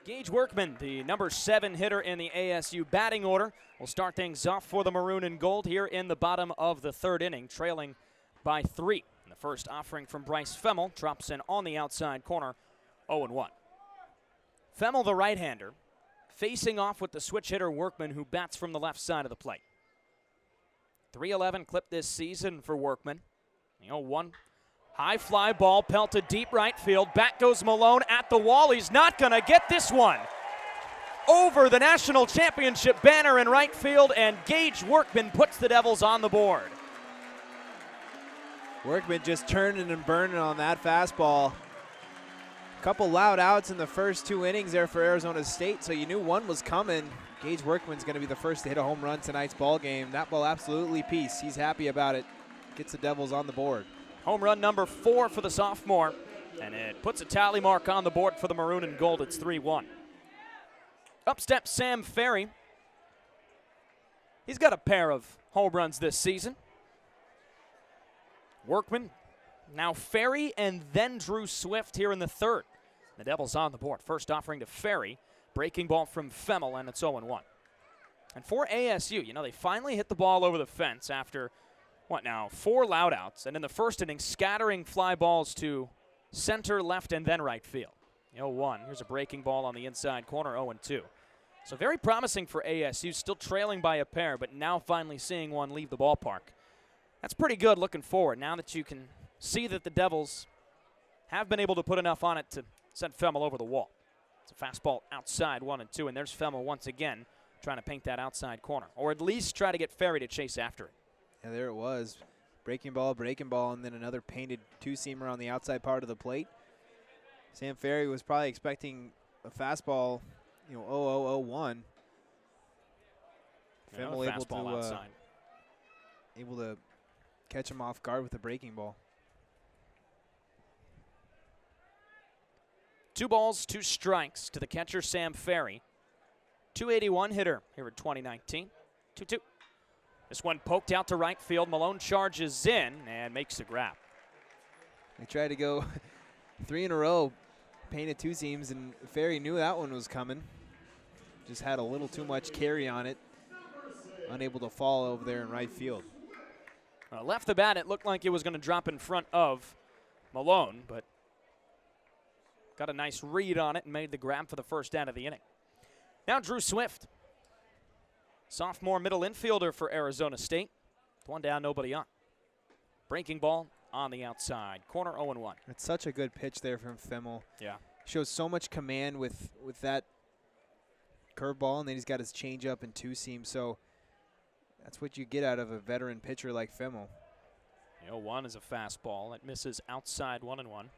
Gage Workman, the number 7 hitter in the ASU batting order, will start things off for the Maroon and Gold here in the bottom of the 3rd inning, trailing by 3. And the first offering from Bryce Femmel drops in on the outside corner, 0-1. Femmel, the right-hander, facing off with the switch hitter Workman, who bats from the left side of the plate. 311 clip this season for Workman. 0-1. High fly ball pelted deep right field. Back goes Malone at the wall. He's not going to get this one. Over the national championship banner in right field, and Gage Workman puts the Devils on the board. Workman just turning and burning on that fastball. Couple loud outs in the first 2 innings there for Arizona State, so you knew one was coming. Gage Workman's going to be the first to hit a home run tonight's ball game. That ball absolutely piece. He's happy about it. Gets the Devils on the board. Home run number 4 for the sophomore, and it puts a tally mark on the board for the Maroon and Gold. It's 3-1. Up steps Sam Ferry. He's got a pair of home runs this season. Workman, now Ferry, and then Drew Swift here in the 3rd. The Devils on the board. First offering to Ferry. Breaking ball from Femmel, and it's 0-1. And for ASU, you know, they finally hit the ball over the fence after, 4 loud outs. And in the first inning, scattering fly balls to center, left, and then right field. 0-1. Here's a breaking ball on the inside corner, 0-2. So very promising for ASU, still trailing by a pair, but now finally seeing one leave the ballpark. That's pretty good looking forward, now that you can see that the Devils have been able to put enough on it to send Femmel over the wall. It's a fastball outside, 1-2, and there's Femmel once again trying to paint that outside corner, or at least try to get Ferry to chase after it. Yeah, there it was. Breaking ball, and then another painted 2-seamer on the outside part of the plate. Sam Ferry was probably expecting a fastball, 0-0-0-1. Femmel able to catch him off guard with a breaking ball. 2 balls, 2 strikes to the catcher, Sam Ferry. 281 hitter here in 2019. 2-2. This one poked out to right field. Malone charges in and makes the grab. They tried to go 3 in a row, painted 2 seams, and Ferry knew that one was coming. Just had a little too much carry on it. Unable to fall over there in right field. Left the bat, it looked like it was going to drop in front of Malone, but got a nice read on it and made the grab for the first out of the inning. Now Drew Swift, sophomore middle infielder for Arizona State. 1 down, nobody on. Breaking ball on the outside. Corner 0-1. It's such a good pitch there from Femmel. Yeah. Shows so much command with that curveball, and then he's got his changeup and 2-seam. So that's what you get out of a veteran pitcher like Femmel. 0-1 is a fastball. It misses outside, 1-1.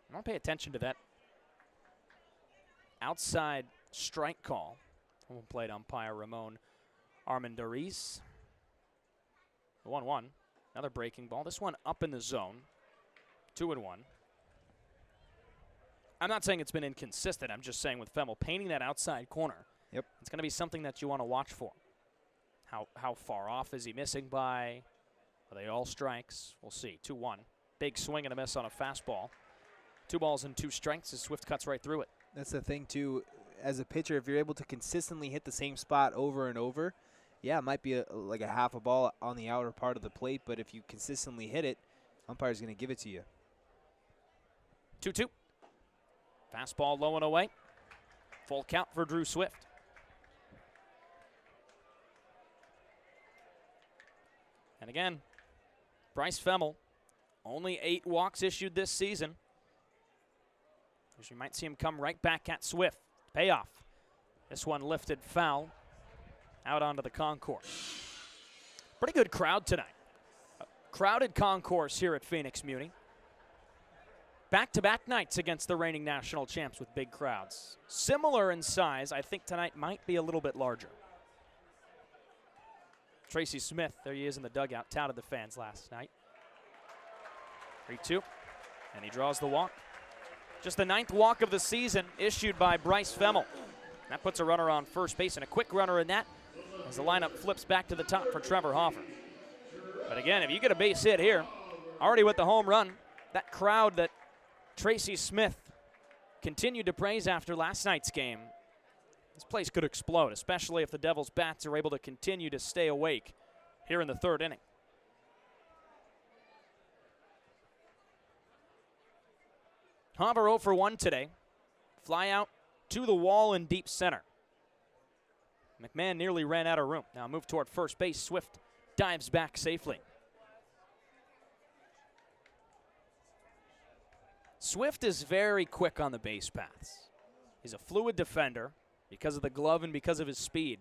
I don't pay attention to that outside strike call. Home plate umpire Ramon Armendariz. 1-1. Another breaking ball. This one up in the zone. 2-1. I'm not saying it's been inconsistent. I'm just saying with Femmel painting that outside corner, yep, it's going to be something that you want to watch for. How far off is he missing by? Are they all strikes? We'll see. 2-1. Big swing and a miss on a fastball. 2 balls and 2 strikes as Swift cuts right through it. That's the thing, too. As a pitcher, if you're able to consistently hit the same spot over and over, yeah, it might be like a half a ball on the outer part of the plate, but if you consistently hit it, umpire's going to give it to you. 2-2. Fastball low and away. Full count for Drew Swift. And again, Bryce Femmel, only 8 walks issued this season. You might see him come right back at Swift. Payoff. This one lifted foul out onto the concourse. Pretty good crowd tonight. A crowded concourse here at Phoenix Muni. Back-to-back nights against the reigning national champs with big crowds. Similar in size. I think tonight might be a little bit larger. Tracy Smith, there he is in the dugout, touted the fans last night. 3-2, and he draws the walk. Just the 9th walk of the season issued by Bryce Femmel. That puts a runner on first base and a quick runner in that as the lineup flips back to the top for Trevor Hoffer. But again, if you get a base hit here, already with the home run, that crowd that Tracy Smith continued to praise after last night's game. This place could explode, especially if the Devils' bats are able to continue to stay awake here in the third inning. Hoffer 0 for 1 today. Fly out to the wall in deep center. McMahon nearly ran out of room. Now move toward first base. Swift dives back safely. Swift is very quick on the base paths. He's a fluid defender because of the glove and because of his speed.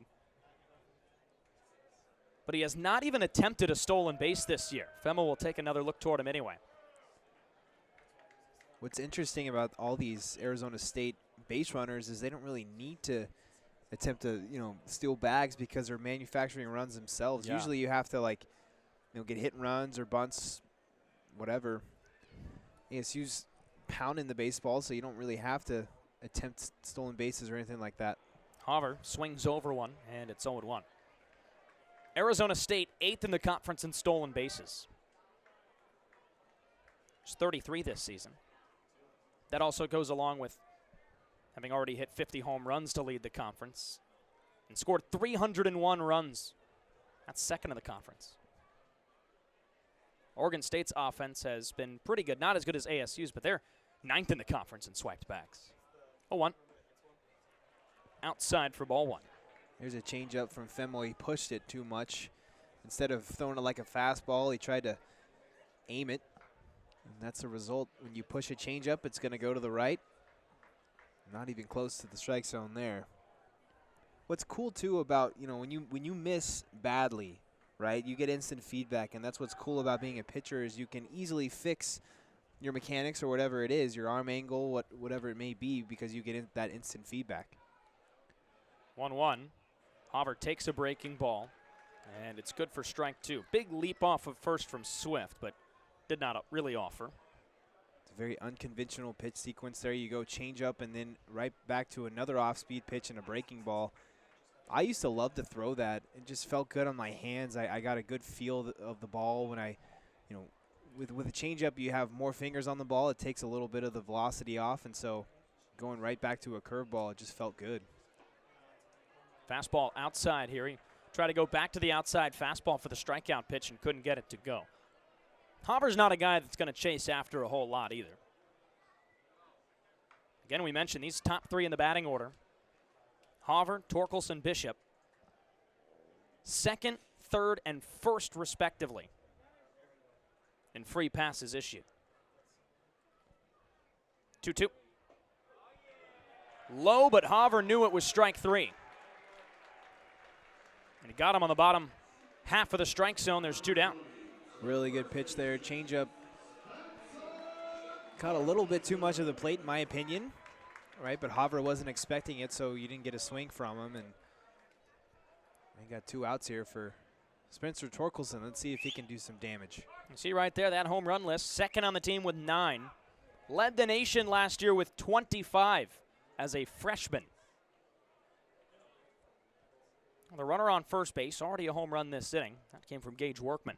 But he has not even attempted a stolen base this year. Femmel will take another look toward him anyway. What's interesting about all these Arizona State base runners is they don't really need to attempt to, steal bags because they're manufacturing runs themselves. Yeah. Usually you have to, get hit and runs or bunts, whatever. ASU's pounding the baseball, so you don't really have to attempt stolen bases or anything like that. Hoffer swings over one, and it's 0-1. Arizona State 8th in the conference in stolen bases. It's 33 this season. That also goes along with having already hit 50 home runs to lead the conference and scored 301 runs. That's second in the conference. Oregon State's offense has been pretty good. Not as good as ASU's, but they're 9th in the conference in swiped bags. 0-1. Outside for ball one. There's a changeup from Femmel. He pushed it too much. Instead of throwing it like a fastball, he tried to aim it. And that's the result. When you push a changeup, it's going to go to the right. Not even close to the strike zone there. What's cool too about, when you miss badly, right, you get instant feedback, and that's what's cool about being a pitcher is you can easily fix your mechanics or whatever it is, your arm angle, whatever it may be, because you get that instant feedback. 1-1. Hoffer takes a breaking ball, and it's good for strike two. Big leap off of first from Swift, but did not really offer. It's a very unconventional pitch sequence there. You go change up and then right back to another off-speed pitch and a breaking ball. I used to love to throw that. It just felt good on my hands. I got a good feel of the ball when I, with a changeup, you have more fingers on the ball. It takes a little bit of the velocity off, and so going right back to a curveball, it just felt good. Fastball outside here. He tried to go back to the outside fastball for the strikeout pitch and couldn't get it to go. Hoffer's not a guy that's going to chase after a whole lot either. Again, we mentioned these top three in the batting order. Hoffer, Torkelson, Bishop. Second, third, and first, respectively, in free passes issued. 2-2. Low, but Hoffer knew it was strike three. And he got him on the bottom half of the strike zone. There's two down. Really good pitch there. Changeup. Caught a little bit too much of the plate, in my opinion. Right, but Hoffer wasn't expecting it, so you didn't get a swing from him. And we got two outs here for Spencer Torkelson. Let's see if he can do some damage. You see right there that home run list. Second on the team with 9. Led the nation last year with 25 as a freshman. The runner on first base, already a home run this inning. That came from Gage Workman.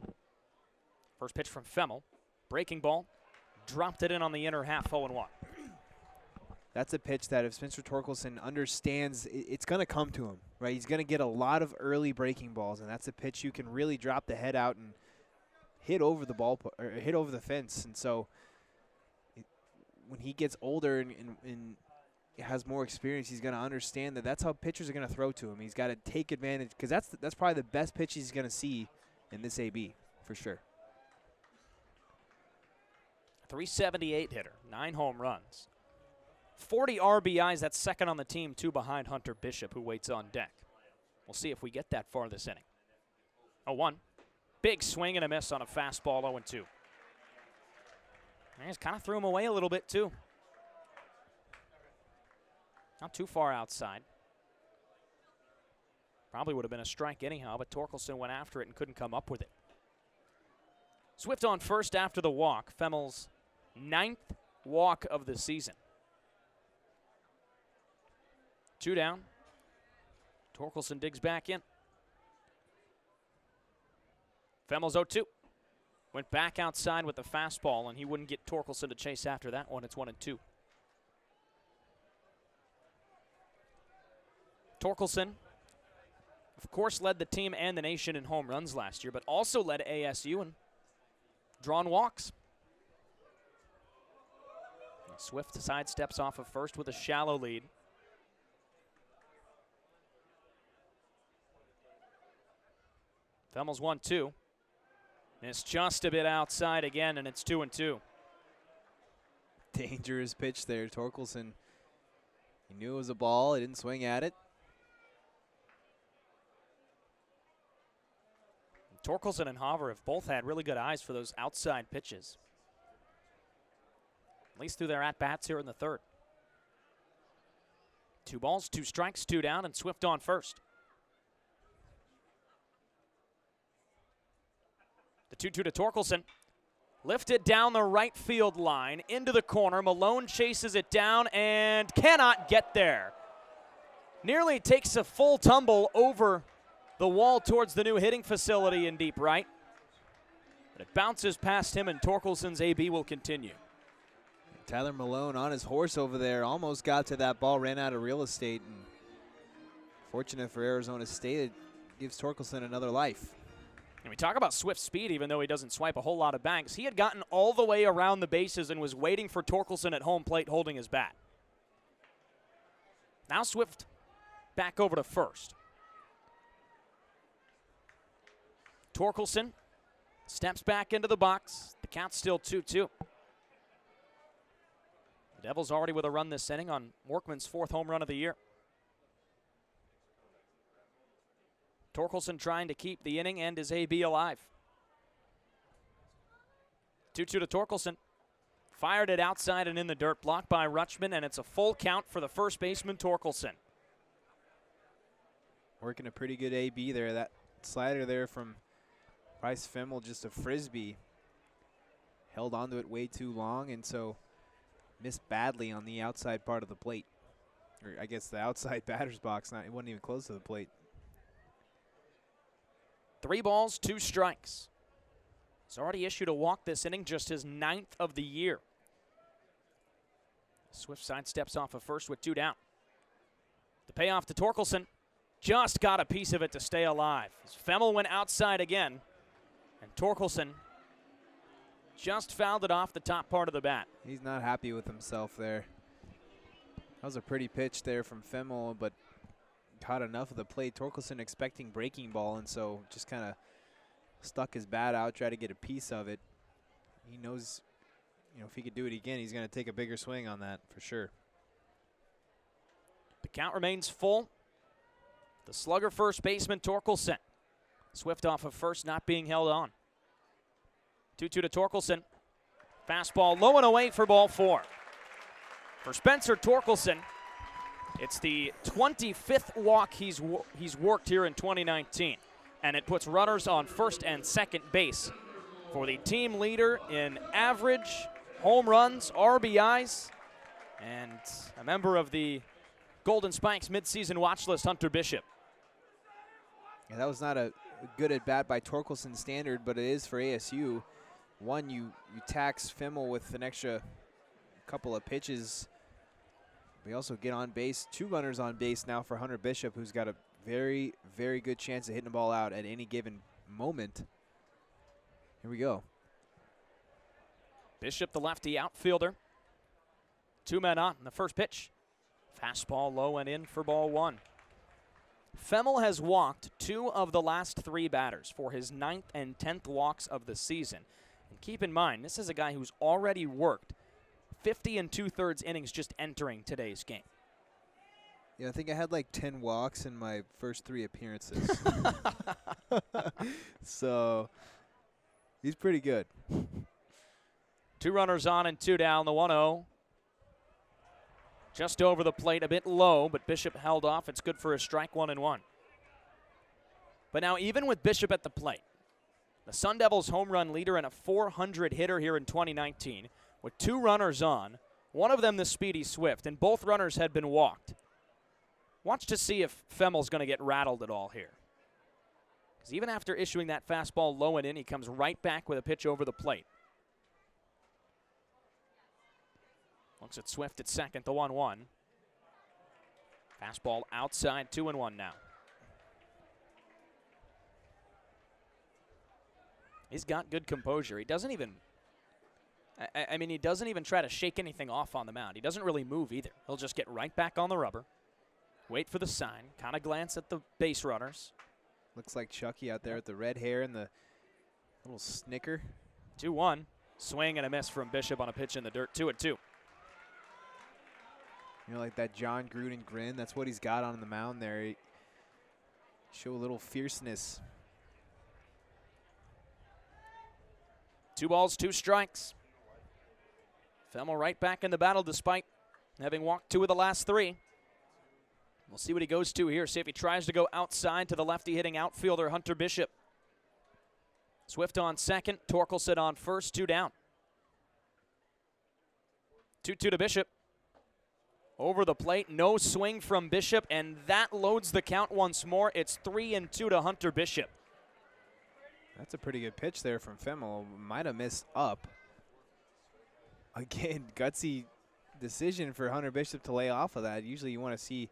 First pitch from Femmel. Breaking ball. Dropped it in on the inner half, 0-1. That's a pitch that if Spencer Torkelson understands, it's going to come to him, right? He's going to get a lot of early breaking balls, and that's a pitch you can really drop the head out and hit over the ball or hit over the fence. And so when he gets older and has more experience, he's going to understand that that's how pitchers are going to throw to him. He's got to take advantage because that's probably the best pitch he's going to see in this AB for sure. 378 hitter, 9 home runs. 40 RBIs, that's second on the team, 2 behind Hunter Bishop, who waits on deck. We'll see if we get that far this inning. 0-1. Big swing and a miss on a fastball, 0-2. And he just kind of threw him away a little bit, too. Not too far outside. Probably would have been a strike anyhow, but Torkelson went after it and couldn't come up with it. Swift on first after the walk. Femmel's 9th walk of the season. 2 down. Torkelson digs back in. Femmel's 0-2. Went back outside with the fastball, and he wouldn't get Torkelson to chase after that one. It's 1-2. Torkelson, of course, led the team and the nation in home runs last year, but also led ASU in drawn walks. Swift sidesteps off of first with a shallow lead. Femmel's 1-2. It's just a bit outside again, and it's 2-2. Dangerous pitch there. Torkelson, he knew it was a ball. He didn't swing at it. Torkelson and Haver have both had really good eyes for those outside pitches, at least through their at-bats here in the third. 2 balls, 2 strikes, 2 down, and Swift on first. The 2-2 to Torkelson. Lifted down the right field line into the corner. Malone chases it down and cannot get there. Nearly takes a full tumble over the wall towards the new hitting facility in deep right. But it bounces past him, and Torkelson's AB will continue. Tyler Malone on his horse over there, almost got to that ball, ran out of real estate. And fortunate for Arizona State, it gives Torkelson another life. And we talk about Swift's speed, even though he doesn't swipe a whole lot of banks. He had gotten all the way around the bases and was waiting for Torkelson at home plate holding his bat. Now Swift back over to first. Torkelson steps back into the box. The count's still 2-2. The Devils already with a run this inning on Workman's 4th home run of the year. Torkelson trying to keep the inning and his AB alive. 2-2 to Torkelson. Fired it outside and in the dirt, blocked by Rutschman, and it's a full count for the first baseman, Torkelson. Working a pretty good AB there. That slider there from Bryce Fimmel, just a frisbee. Held onto it way too long, and so missed badly on the outside part of the plate. Or I guess the outside batter's box. It wasn't even close to the plate. 3 balls, 2 strikes. He's already issued a walk this inning, just his 9th of the year. Swift side steps off of first with 2 down. The payoff to Torkelson. Just got a piece of it to stay alive. As Fimmel went outside again, and Torkelson just fouled it off the top part of the bat. He's not happy with himself there. That was a pretty pitch there from Fimmel, but caught enough of the plate. Torkelson expecting breaking ball, and so just kind of stuck his bat out, tried to get a piece of it. He knows, if he could do it again, he's going to take a bigger swing on that for sure. The count remains full. The slugger first baseman, Torkelson. Swift off of first, not being held on. 2-2 to Torkelson. Fastball low and away for ball 4. For Spencer Torkelson, it's the 25th walk he's worked here in 2019, and it puts runners on first and second base for the team leader in average, home runs, RBIs, and a member of the Golden Spikes midseason watch list, Hunter Bishop. Yeah, that was not a good at bat by Torkelson standard, but it is for ASU. One, you tax Fimmel with an extra couple of pitches. We also get on base, 2 runners on base now for Hunter Bishop, who's got a very, very good chance of hitting the ball out at any given moment. Here we go. Bishop, the lefty outfielder. 2 men on in the first pitch. Fastball low and in for ball 1. Fimmel has walked 2 of the last 3 batters for his 9th and 10th walks of the season. And keep in mind, this is a guy who's already worked 50 2/3 innings just entering today's game. Yeah, I think I had like 10 walks in my first 3 appearances. So he's pretty good. 2 runners on and 2 down, the 1-0. Just over the plate, a bit low, but Bishop held off. It's good for a strike, 1-1. But now even with Bishop at the plate, the Sun Devils home run leader and a .400 hitter here in 2019, with 2 runners on, one of them the speedy Swift, and both runners had been walked. Watch to see if Femmel's going to get rattled at all here. Because even after issuing that fastball low and in, he comes right back with a pitch over the plate. Looks at Swift at second, the 1-1. Fastball outside, 2-1 now. He's got good composure. He doesn't even, I mean, he doesn't even try to shake anything off on the mound. He doesn't really move either. He'll just get right back on the rubber, wait for the sign, kind of glance at the base runners. Looks like Chucky out there with the red hair and the little snicker. 2-1. Swing and a miss from Bishop on a pitch in the dirt. 2-2. You know, like that John Gruden grin. That's what he's got on the mound there. He show a little fierceness. 2 balls, 2 strikes. Femmel right back in the battle despite having walked 2 of the last 3. We'll see what he goes to here. See if he tries to go outside to the lefty hitting outfielder Hunter Bishop. Swift on second, Torkelson on first, 2 down. 2-2 to Bishop. Over the plate, no swing from Bishop, and that loads the count once more. It's 3-2 to Hunter Bishop. That's a pretty good pitch there from Femmel. Might have missed up. Again, gutsy decision for Hunter Bishop to lay off of that. Usually you want to see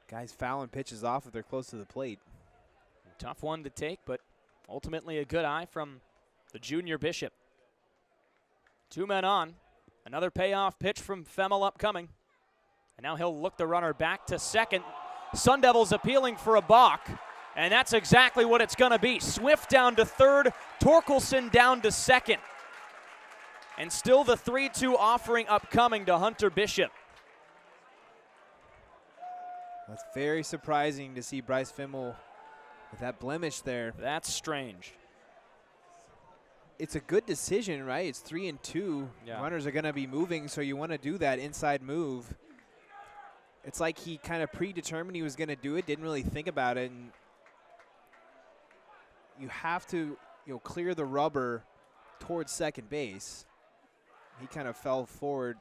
guys fouling pitches off if they're close to the plate. Tough one to take, but ultimately a good eye from the junior Bishop. 2 men on. Another payoff pitch from Femmel upcoming. And now he'll look the runner back to second. Sun Devils appealing for a balk. And that's exactly what it's going to be. Swift down to third, Torkelson down to second. And still the 3-2 offering upcoming to Hunter Bishop. That's very surprising to see Bryce Femmel with that blemish there. That's strange. It's a good decision, right? It's 3-2. Yeah. Runners are going to be moving, so you want to do that inside move. It's like he kind of predetermined he was going to do it, didn't really think about it. And you have to, clear the rubber towards second base. He kind of fell forward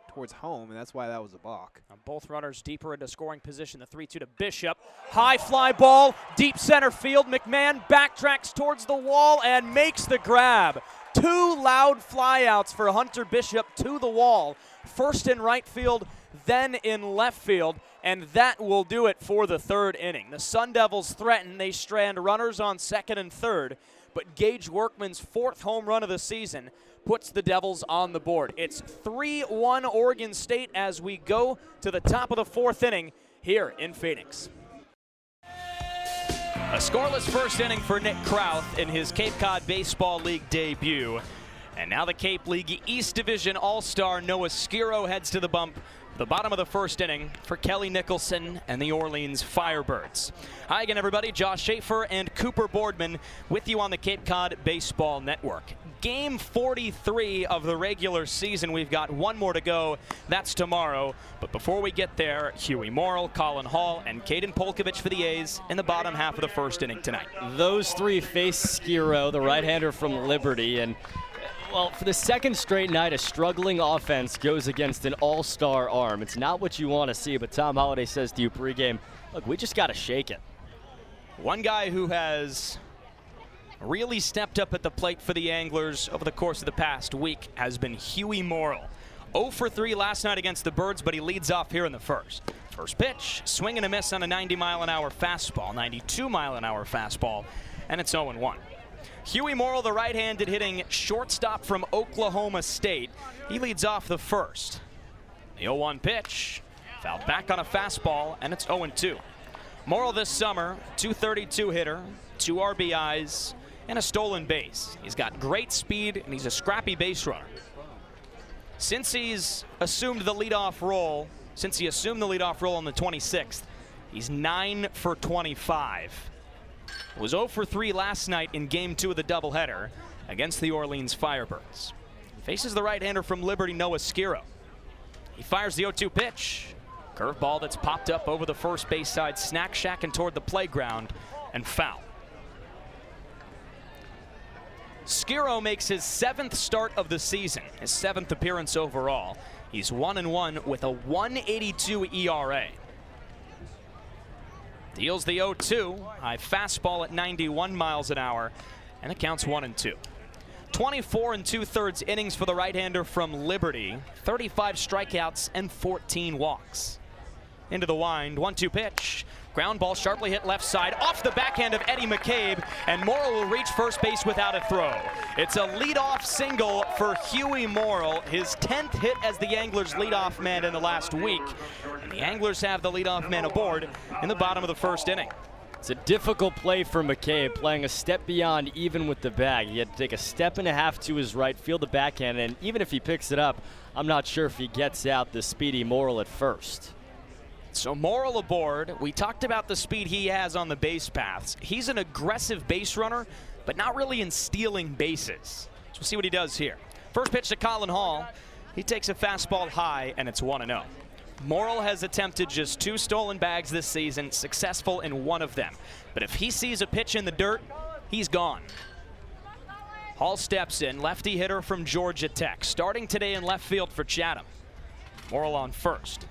towards home, and that's why that was a balk. Both runners deeper into scoring position. The 3-2 to Bishop. High fly ball, deep center field. McMahon backtracks towards the wall and makes the grab. 2 loud flyouts for Hunter Bishop to the wall. First in right field, then in left field, and that will do it for the 3rd inning. The Sun Devils threaten. They strand runners on second and third, but Gage Workman's 4th home run of the season puts the Devils on the board. It's 3-1 Oregon State as we go to the top of the 4th inning here in Phoenix. A scoreless 1st inning for Nick Krauth in his Cape Cod Baseball League debut. And now the Cape League East Division All-Star Noah Skiro heads to the bump. The bottom of the 1st inning for Kelly Nicholson and the Orleans Firebirds. Hi again, everybody. Josh Schaefer and Cooper Boardman with you on the Cape Cod Baseball Network. Game 43 of the regular season. We've got 1 more to go. That's tomorrow. But before we get there, Huey Morrill, Colin Hall, and Caden Polkovich for the A's in the bottom half of the 1st inning tonight. Those 3 face Skiro, the right-hander from Liberty, and well, for the 2nd straight night, a struggling offense goes against an all-star arm. It's not what you want to see, but Tom Holliday says to you pregame, look, we just got to shake it. One guy who has really stepped up at the plate for the Anglers over the course of the past week has been Huey Morrill. 0 for 3 last night against the Birds, but he leads off here in the 1st. First pitch, swing and a miss on a 90-mile-an-hour fastball, 92-mile-an-hour fastball, and it's 0-1. Huey Morrill, the right-handed hitting shortstop from Oklahoma State. He leads off the 1st. The 0-1 pitch, fouled back on a fastball, and it's 0-2. Morrill this summer, .232 hitter, 2 RBIs, and a stolen base. He's got great speed, and he's a scrappy base runner. Since he's assumed the leadoff role, on the 26th, he's 9 for 25. Was 0 for 3 last night in Game 2 of the doubleheader against the Orleans Firebirds. Faces the right-hander from Liberty, Noah Skiro. He fires the 0-2 pitch. Curveball that's popped up over the first base side, snack shack and toward the playground, and foul. Skiro makes his 7th start of the season, his 7th appearance overall. He's 1-1 with a 1.82 ERA. Deals the 0-2, high fastball at 91 miles an hour, and it counts 1-2. 24 2/3 innings for the right-hander from Liberty, 35 strikeouts and 14 walks. into the wind. 1-2 pitch. Ground ball sharply hit left side off the backhand of Eddie McCabe, and Morrill will reach first base without a throw. It's a leadoff single for Huey Morrill, his 10th hit as the Anglers' leadoff man in the last week. And the Anglers have the leadoff man aboard in the bottom of the first inning. It's a difficult play for McCabe, playing a step beyond even with the bag. He had to take a step and a half to his right, feel the backhand, and even if he picks it up, I'm not sure if he gets out the speedy Morrill at first. So Morrill aboard. We talked about the speed he has on the base paths. He's an aggressive base runner, but not really in stealing bases. So we'll see what he does here. First pitch to Colin Hall. He takes a fastball high, and it's 1-0. Morrill has attempted just 2 stolen bags this season, successful in 1 of them. But if he sees a pitch in the dirt, he's gone. Hall steps in, lefty hitter from Georgia Tech, starting today in left field for Chatham. Morrill on first.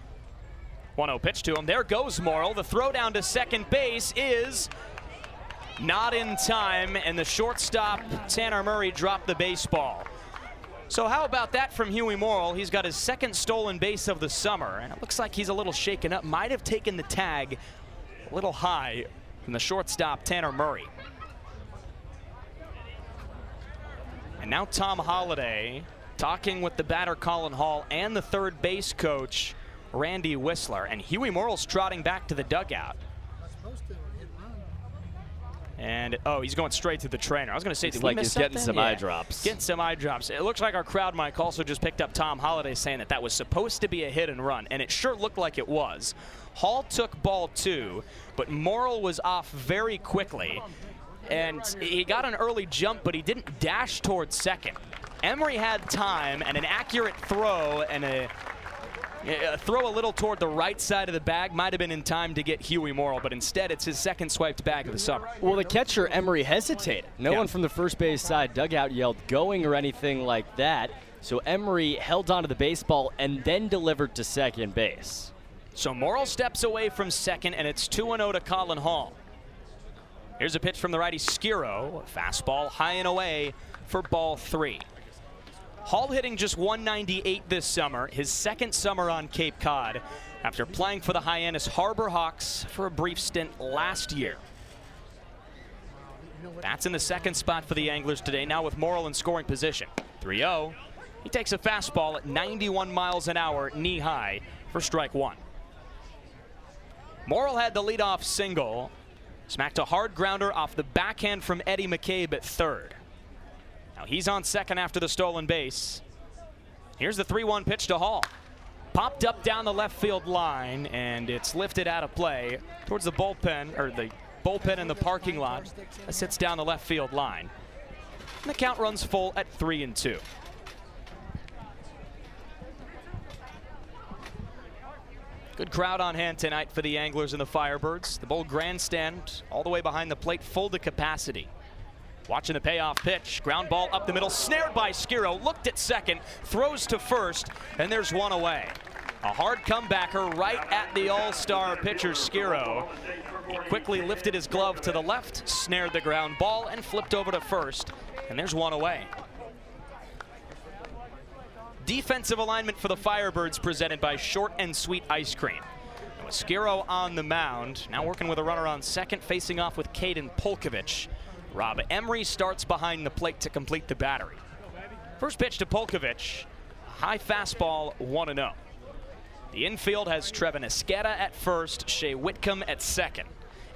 1-0 pitch to him. There goes Morrill. The throw down to second base is not in time, and the shortstop, Tanner Murray, dropped the baseball. So how about that from Huey Morrill? He's got his 2nd stolen base of the summer, and it looks like he's a little shaken up. Might have taken the tag a little high from the shortstop, Tanner Murray. And now Tom Holliday talking with the batter, Colin Hall, and the third base coach, Randy Whistler, and Huey Morrill's trotting back to the dugout. And, oh, he's going straight to the trainer. I was going to say, did we miss something? He's getting some eye drops. Getting some eye drops. It looks like our crowd mic also just picked up Tom Holliday saying that that was supposed to be a hit and run, and it sure looked like it was. Hall took ball 2, but Morrill was off very quickly, and he got an early jump, but he didn't dash towards second. Emery had time and an accurate throw, and a throw a little toward the right side of the bag might have been in time to get Huey Morrill, but instead it's his 2nd swiped bag of the summer. Well, the catcher, Emery, hesitated. No one from the first base side dugout yelled going or anything like that, so Emery held onto the baseball and then delivered to second base. So Morrill steps away from second, and it's 2-0 to Colin Hall. Here's a pitch from the righty Skiro, fastball high and away for ball 3. Hall hitting just 198 this summer, his 2nd summer on Cape Cod, after playing for the Hyannis Harbor Hawks for a brief stint last year. That's in the 2nd spot for the Anglers today, now with Morrill in scoring position. 3-0. He takes a fastball at 91 miles an hour, knee high, for strike 1. Morrill had the leadoff single, smacked a hard grounder off the backhand from Eddie McCabe at 3rd. Now he's on second after the stolen base. Here's the 3-1 pitch to Hall. Popped up down the left field line, and it's lifted out of play towards the bullpen, or the bullpen in the parking lot. That sits down the left field line. And the count runs full at 3-2. Good crowd on hand tonight for the Anglers and the Firebirds. The Bull Grandstand all the way behind the plate, full to capacity. Watching the payoff pitch, ground ball up the middle, snared by Skiro, looked at second, throws to first, and there's 1 away. A hard comebacker right at the all-star pitcher Skiro. He quickly lifted his glove to the left, snared the ground ball, and flipped over to first, and there's 1 away. Defensive alignment for the Firebirds presented by Short and Sweet Ice Cream. And with Skiro on the mound, now working with a runner on second, facing off with Caden Polkovich. Rob Emery starts behind the plate to complete the battery. First pitch to Polkovich, high fastball, 1-0. The infield has Trevin Esqueda at first, Shea Whitcomb at second,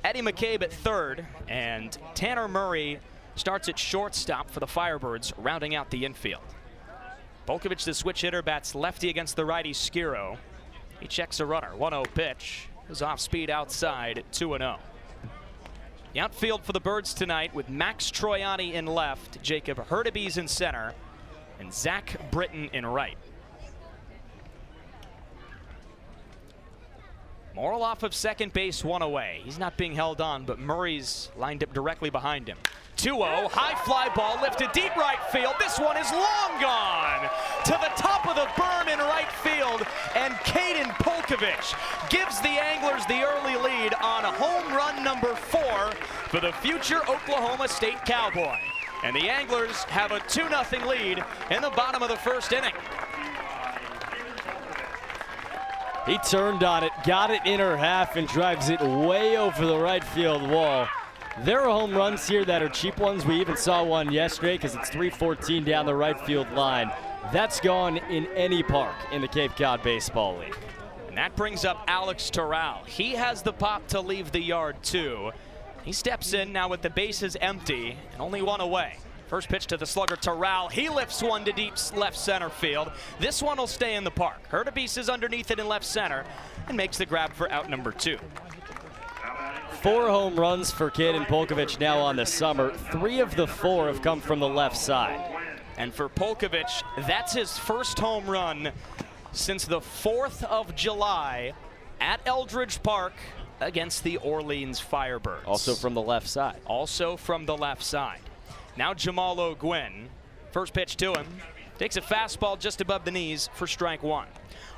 Eddie McCabe at 3rd, and Tanner Murray starts at shortstop for the Firebirds, rounding out the infield. Polkovich, the switch hitter, bats lefty against the righty Skiro. He checks a runner, 1-0 pitch, is off speed outside, 2-0. The outfield for the Birds tonight with Max Troiani in left, Jacob Hurtubise in center, and Zach Britton in right. Morrill off of second base, 1 away. He's not being held on, but Murray's lined up directly behind him. 2-0, high fly ball lifted deep right field. This one is long gone to the top of the berm in right field, and Caden Polkovich gives the Anglers the early lead on home run number 4 for the future Oklahoma State Cowboy. And the Anglers have a 2-0 lead in the bottom of the first inning. He turned on it, got it in her half, and drives it way over the right field wall. There are home runs here that are cheap ones. We even saw one yesterday because it's 314 down the right field line. That's gone in any park in the Cape Cod Baseball League. And that brings up Alex Terrell. He has the pop to leave the yard too. He steps in now with the bases empty and only one away. First pitch to the slugger, Terrell. He lifts one to deep left center field. This one will stay in the park. Hurtubise is underneath it in left center and makes the grab for out number 2. 4 home runs for Caden Polkovich now on the summer. 3 of the 4 have come from the left side. And for Polkovich, that's his first home run since the 4th of July at Eldridge Park against the Orleans Firebirds. Also from the left side. Also from the left side. Now Jamal O'Gwin, first pitch to him, takes a fastball just above the knees for strike 1.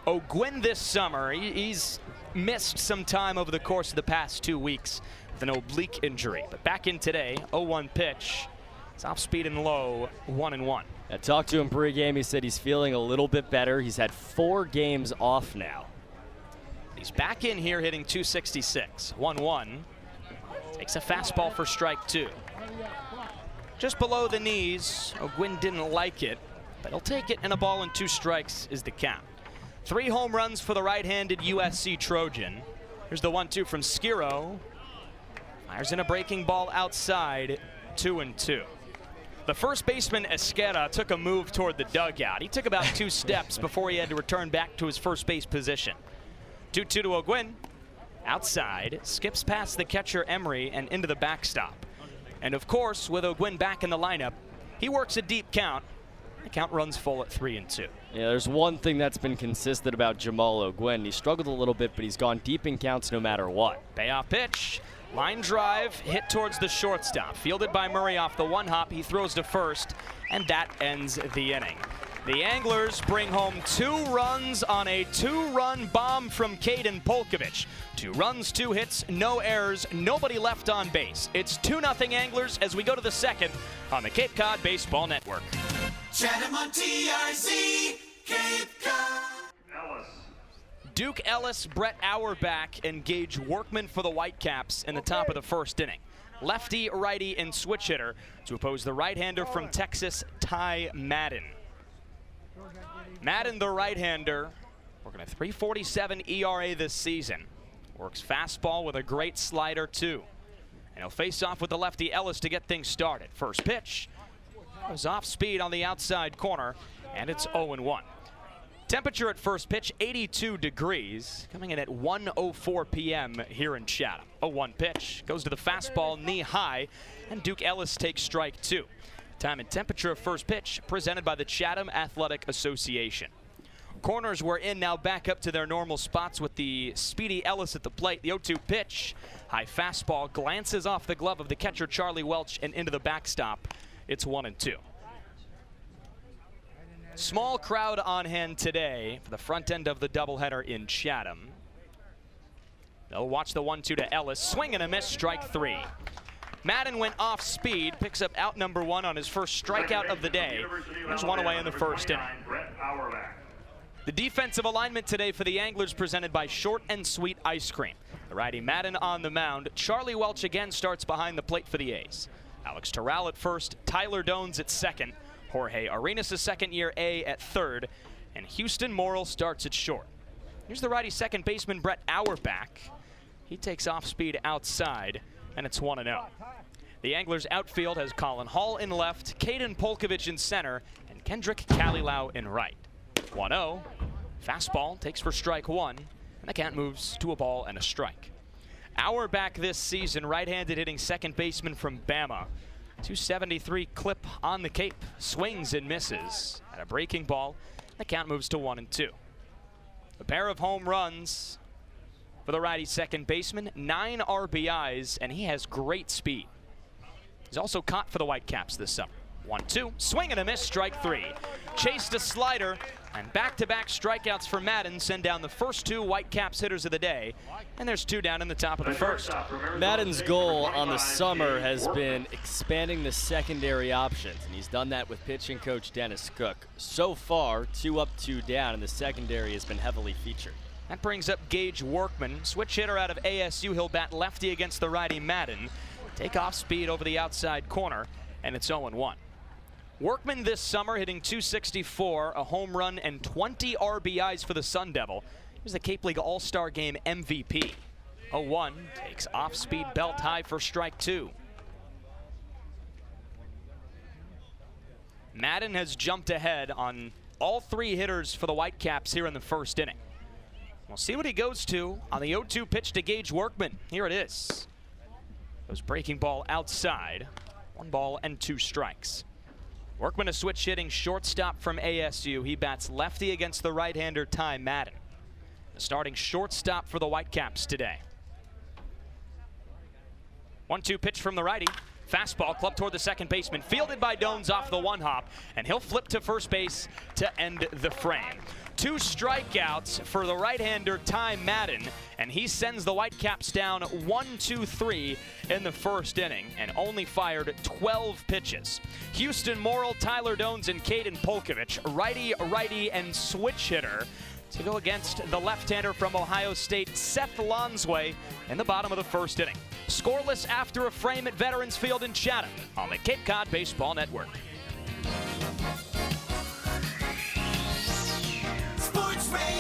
O'Gwin this summer, he's missed some time over the course of the past 2 weeks with an oblique injury. But back in today, 0-1 pitch. It's off speed and low, 1-1. I talked to him pregame. He said he's feeling a little bit better. He's had 4 games off now. He's back in here hitting 266. 1-1. Takes a fastball for strike 2. Just below the knees. O'Gwin didn't like it, but he'll take it, and a ball and 2 strikes is the count. 3 home runs for the right-handed USC Trojan. Here's the 1-2 from Skiro. Fires in a breaking ball outside, 2-2. The first baseman, Esquera, took a move toward the dugout. He took about 2 steps before he had to return back to his first base position. 2-2 to O'Gwin. Outside, skips past the catcher Emery and into the backstop. And of course, with O'Gwin back in the lineup, he works a deep count. The count runs full at 3-2. Yeah, there's one thing that's been consistent about Jamal O'Gwin. He struggled a little bit, but he's gone deep in counts no matter what. Payoff pitch. Line drive, hit towards the shortstop. Fielded by Murray off the 1-hop. He throws to first, and that ends the inning. The Anglers bring home 2 runs on a 2-run bomb from Caden Polkovich. 2 runs, 2 hits, no errors, nobody left on base. It's 2-0 Anglers as we go to the second on the Cape Cod Baseball Network. Chatham on TRZ, Cape Cod. Duke Ellis, Brett Auerbach, and Gage Workman for the Whitecaps in the top of the first inning. Lefty, righty, and switch hitter to oppose the right-hander from Texas, Ty Madden. Madden, the right-hander, working a 3.47 ERA this season. Works fastball with a great slider, too. And he'll face off with the lefty Ellis to get things started. First pitch goes off speed on the outside corner, and it's 0-1. Temperature at first pitch, 82 degrees, coming in at 1:04 p.m. here in Chatham. 0-1 pitch, goes to the fastball knee high, and Duke Ellis takes strike 2. Time and temperature of first pitch, presented by the Chatham Athletic Association. Corners were in, now back up to their normal spots with the speedy Ellis at the plate. The 0-2 pitch, high fastball, glances off the glove of the catcher Charlie Welch and into the backstop. It's 1-2. Small crowd on hand today for the front end of the doubleheader in Chatham. They'll watch the 1-2 to Ellis. Swing and a miss, strike 3. Madden went off speed, picks up out number 1 on his first strikeout of the day. There's 1 away in the first inning. The defensive alignment today for the Anglers presented by Short and Sweet Ice Cream. The righty Madden on the mound. Charlie Welch again starts behind the plate for the A's. Alex Terrell at first, Tyler Dones at second. Jorge Arenas, a second-year A, at third, and Houston Morrill starts at short. Here's the righty second baseman, Brett Auerbach. He takes off speed outside, and it's 1-0. The Anglers' outfield has Colin Hall in left, Caden Polkovich in center, and Kendrick Kalilau in right. 1-0, fastball takes for strike 1, and the count moves to a ball and a strike. Auerbach this season, right-handed hitting second baseman from Bama. 273 clip on the Cape, swings and misses at a breaking ball. The count moves to 1-2. A pair of home runs for the righty second baseman, 9 RBIs, and he has great speed. He's also caught for the Whitecaps this summer. 1-2, swing and a miss, strike 3. Chased a slider, and back-to-back strikeouts for Madden send down the first 2 Whitecaps hitters of the day, and there's 2 down in the top of the first. Madden's goal on the summer has been expanding the secondary options, and he's done that with pitching coach Dennis Cook. So far, 2 up, 2 down, and the secondary has been heavily featured. That brings up Gage Workman. Switch hitter out of ASU. He'll bat lefty against the righty Madden. Take off speed over the outside corner, and it's 0-1. Workman this summer hitting .264, a home run, and 20 RBIs for the Sun Devil. He was the Cape League All-Star Game MVP. 0-1, takes off-speed belt high for strike 2. Madden has jumped ahead on all 3 hitters for the Whitecaps here in the first inning. We'll see what he goes to on the 0-2 pitch to Gage Workman. Here it is. Goes breaking ball outside. 1 ball and 2 strikes. Workman a switch hitting shortstop from ASU. He bats lefty against the right-hander Ty Madden. The starting shortstop for the Whitecaps today. 1-2 pitch from the righty. Fastball clubbed toward the second baseman, fielded by Dones off the 1-hop, and he'll flip to first base to end the frame. 2 strikeouts for the right-hander Ty Madden, and he sends the Whitecaps down 1-2-3 in the first inning and only fired 12 pitches. Houston Morrill, Tyler Dones, and Caden Polkovich, righty, and switch hitter to go against the left-hander from Ohio State, Seth Lonsway, in the bottom of the first inning. Scoreless after a frame at Veterans Field in Chatham on the Cape Cod Baseball Network. Sports Radio.